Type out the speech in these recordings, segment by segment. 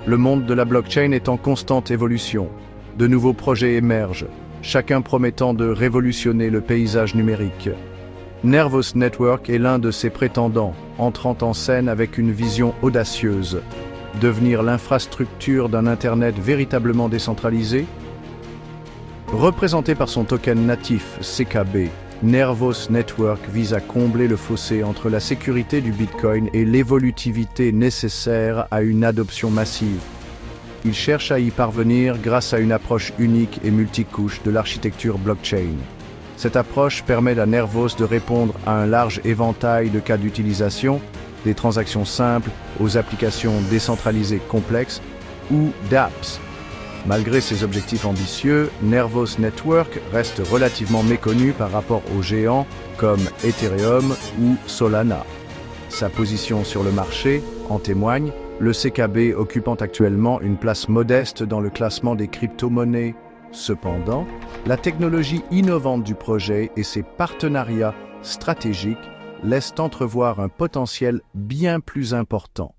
Le monde de la blockchain est en constante évolution. De nouveaux projets émergent, chacun promettant de révolutionner le paysage numérique. Nervos Network est l'un de ces prétendants, entrant en scène avec une vision audacieuse. Devenir l'infrastructure d'un Internet véritablement décentralisé? Représenté par son token natif CKB, Nervos Network vise à combler le fossé entre la sécurité du Bitcoin et l'évolutivité nécessaire à une adoption massive. Il cherche à y parvenir grâce à une approche unique et multicouche de l'architecture blockchain. Cette approche permet à Nervos de répondre à un large éventail de cas d'utilisation, des transactions simples aux applications décentralisées complexes ou dApps. Malgré ses objectifs ambitieux, Nervos Network reste relativement méconnu par rapport aux géants comme Ethereum ou Solana. Sa position sur le marché en témoigne, le CKB occupant actuellement une place modeste dans le classement des crypto-monnaies. Cependant, la technologie innovante du projet et ses partenariats stratégiques laissent entrevoir un potentiel bien plus important.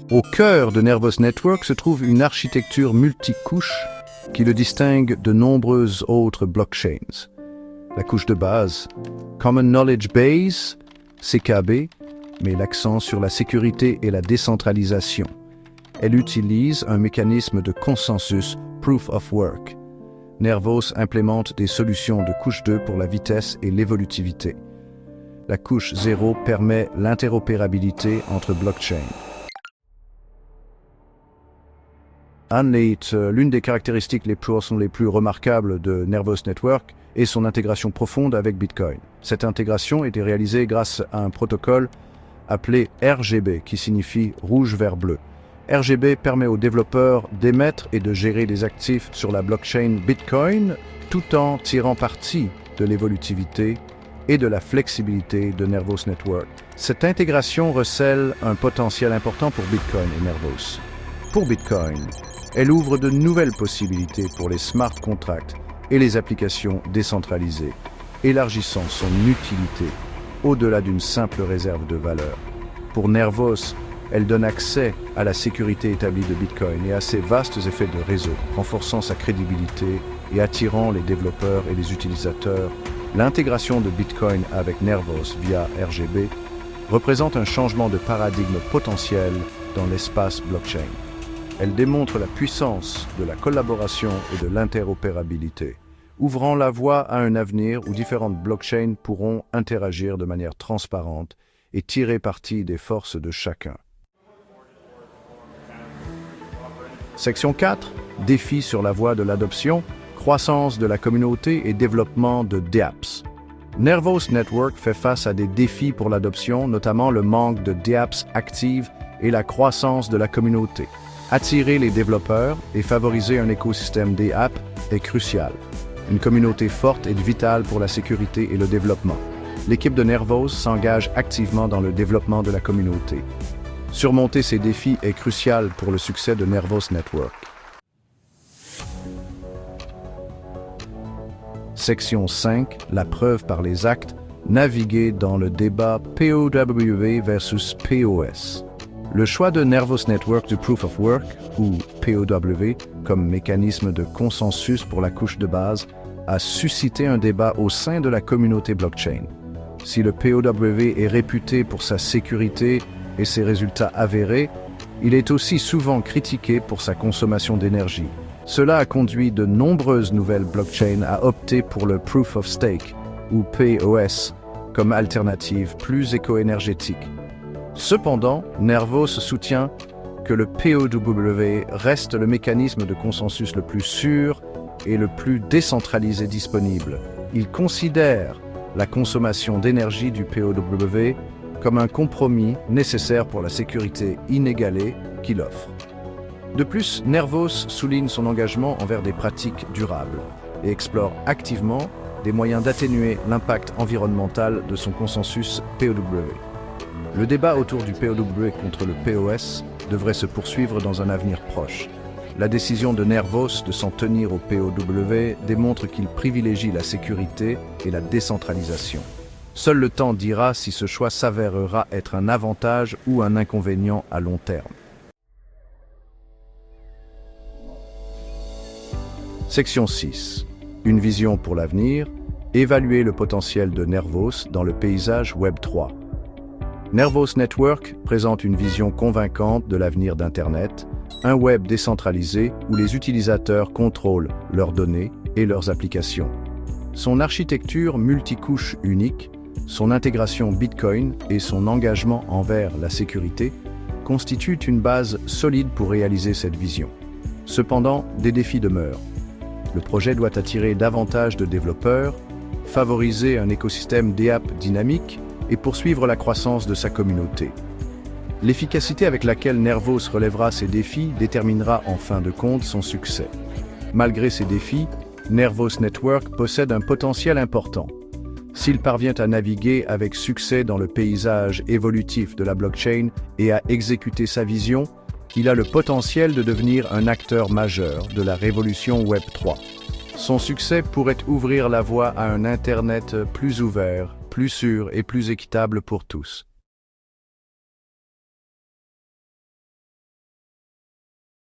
Au cœur de Nervos Network se trouve une architecture multicouche qui le distingue de nombreuses autres blockchains. La couche de base, Common Knowledge Base, CKB, met l'accent sur la sécurité et la décentralisation. Elle utilise un mécanisme de consensus Proof of Work. Nervos implémente des solutions de couche 2 pour la vitesse et l'évolutivité. La couche 0 permet l'interopérabilité entre blockchains. L'une des caractéristiques les plus remarquables de Nervos Network est son intégration profonde avec Bitcoin. Cette intégration était réalisée grâce à un protocole appelé RGB, qui signifie rouge, vert, bleu. RGB permet aux développeurs d'émettre et de gérer des actifs sur la blockchain Bitcoin tout en tirant parti de l'évolutivité et de la flexibilité de Nervos Network. Cette intégration recèle un potentiel important pour Bitcoin et Nervos. Pour Bitcoin, elle ouvre de nouvelles possibilités pour les smart contracts et les applications décentralisées, élargissant son utilité au-delà d'une simple réserve de valeur. Pour Nervos, elle donne accès à la sécurité établie de Bitcoin et à ses vastes effets de réseau, renforçant sa crédibilité et attirant les développeurs et les utilisateurs. L'intégration de Bitcoin avec Nervos via RGB représente un changement de paradigme potentiel dans l'espace blockchain. Elle démontre la puissance de la collaboration et de l'interopérabilité, ouvrant la voie à un avenir où différentes blockchains pourront interagir de manière transparente et tirer parti des forces de chacun. Section 4. Défis sur la voie de l'adoption, croissance de la communauté et développement de dApps. Nervos Network fait face à des défis pour l'adoption, notamment le manque de dApps actives et la croissance de la communauté. Attirer les développeurs et favoriser un écosystème dApps est crucial. Une communauté forte est vitale pour la sécurité et le développement. L'équipe de Nervos s'engage activement dans le développement de la communauté. Surmonter ces défis est crucial pour le succès de Nervos Network. Section 5. La preuve par les actes. Naviguer dans le débat POW versus POS. Le choix de Nervos Network du Proof of Work, ou POW, comme mécanisme de consensus pour la couche de base, a suscité un débat au sein de la communauté blockchain. Si le POW est réputé pour sa sécurité et ses résultats avérés, il est aussi souvent critiqué pour sa consommation d'énergie. Cela a conduit de nombreuses nouvelles blockchains à opter pour le Proof of Stake, ou POS, comme alternative plus éco-énergétique. Cependant, Nervos soutient que le POW reste le mécanisme de consensus le plus sûr et le plus décentralisé disponible. Il considère la consommation d'énergie du POW comme un compromis nécessaire pour la sécurité inégalée qu'il offre. De plus, Nervos souligne son engagement envers des pratiques durables et explore activement des moyens d'atténuer l'impact environnemental de son consensus POW. Le débat autour du POW contre le POS devrait se poursuivre dans un avenir proche. La décision de Nervos de s'en tenir au POW démontre qu'il privilégie la sécurité et la décentralisation. Seul le temps dira si ce choix s'avérera être un avantage ou un inconvénient à long terme. Section 6. Une vision pour l'avenir. Évaluer le potentiel de Nervos dans le paysage Web3. Nervos Network présente une vision convaincante de l'avenir d'Internet, un web décentralisé où les utilisateurs contrôlent leurs données et leurs applications. Son architecture multicouche unique, son intégration Bitcoin et son engagement envers la sécurité constituent une base solide pour réaliser cette vision. Cependant, des défis demeurent. Le projet doit attirer davantage de développeurs, favoriser un écosystème d'app dynamique et poursuivre la croissance de sa communauté. L'efficacité avec laquelle Nervos relèvera ces défis déterminera en fin de compte son succès. Malgré ces défis, Nervos Network possède un potentiel important. S'il parvient à naviguer avec succès dans le paysage évolutif de la blockchain et à exécuter sa vision, il a le potentiel de devenir un acteur majeur de la révolution Web3. Son succès pourrait ouvrir la voie à un Internet plus ouvert, plus sûr et plus équitable pour tous.